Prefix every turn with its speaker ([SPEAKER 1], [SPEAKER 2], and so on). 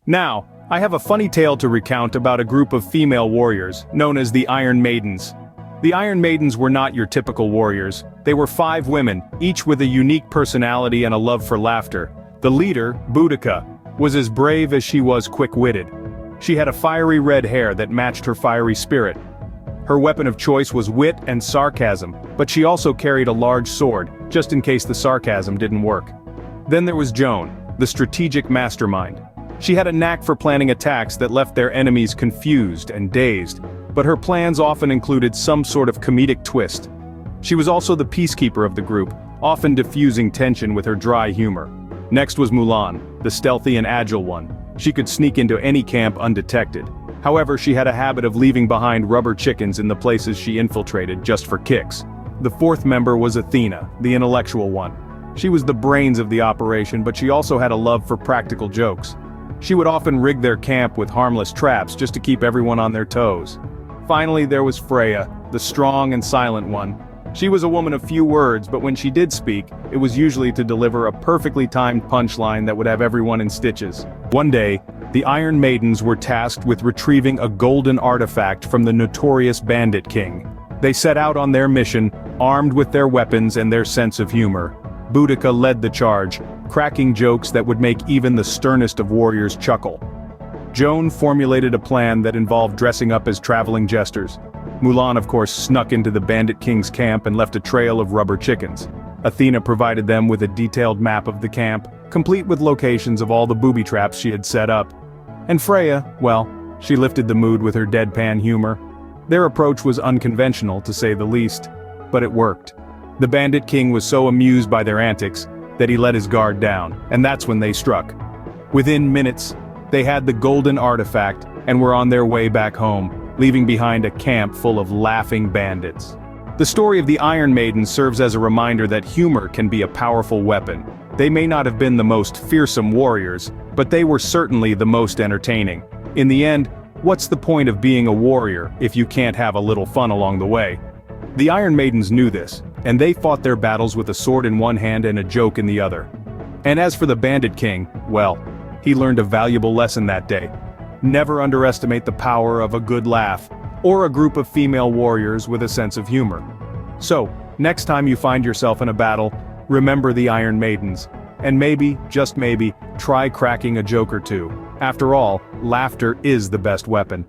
[SPEAKER 1] Now, I have a funny tale to recount about a group of female warriors, known as the Iron Maidens. The Iron Maidens were not your typical warriors. They were 5 women, each with a unique personality and a love for laughter. The leader, Boudica, was as brave as she was quick-witted. She had a fiery red hair that matched her fiery spirit. Her weapon of choice was wit and sarcasm, but she also carried a large sword, just in case the sarcasm didn't work. Then there was Joan, the strategic mastermind. She had a knack for planning attacks that left their enemies confused and dazed, but her plans often included some sort of comedic twist. She was also the peacekeeper of the group, often diffusing tension with her dry humor. Next was Mulan, the stealthy and agile one. She could sneak into any camp undetected. However, she had a habit of leaving behind rubber chickens in the places she infiltrated just for kicks. The 4th member was Athena, the intellectual one. She was the brains of the operation, but she also had a love for practical jokes. She would often rig their camp with harmless traps just to keep everyone on their toes. Finally, there was Freya, the strong and silent one. She was a woman of few words, but when she did speak, it was usually to deliver a perfectly timed punchline that would have everyone in stitches. One day, the Iron Maidens were tasked with retrieving a golden artifact from the notorious Bandit King. They set out on their mission, armed with their weapons and their sense of humor. Boudica led the charge, cracking jokes that would make even the sternest of warriors chuckle. Joan formulated a plan that involved dressing up as traveling jesters. Mulan, of course, snuck into the Bandit King's camp and left a trail of rubber chickens. Athena provided them with a detailed map of the camp, complete with locations of all the booby traps she had set up. And Freya, well, she lifted the mood with her deadpan humor. Their approach was unconventional, to say the least, but it worked. The Bandit King was so amused by their antics that he let his guard down, and that's when they struck. Within minutes, they had the golden artifact and were on their way back home, leaving behind a camp full of laughing bandits. The story of the Iron Maiden serves as a reminder that humor can be a powerful weapon. They may not have been the most fearsome warriors, but they were certainly the most entertaining. In the end, what's the point of being a warrior if you can't have a little fun along the way? The Iron Maidens knew this, and they fought their battles with a sword in one hand and a joke in the other. And as for the Bandit King, well, he learned a valuable lesson that day. Never underestimate the power of a good laugh, or a group of female warriors with a sense of humor. So, next time you find yourself in a battle, remember the Iron Maidens, and maybe, just maybe, try cracking a joke or two. After all, laughter is the best weapon.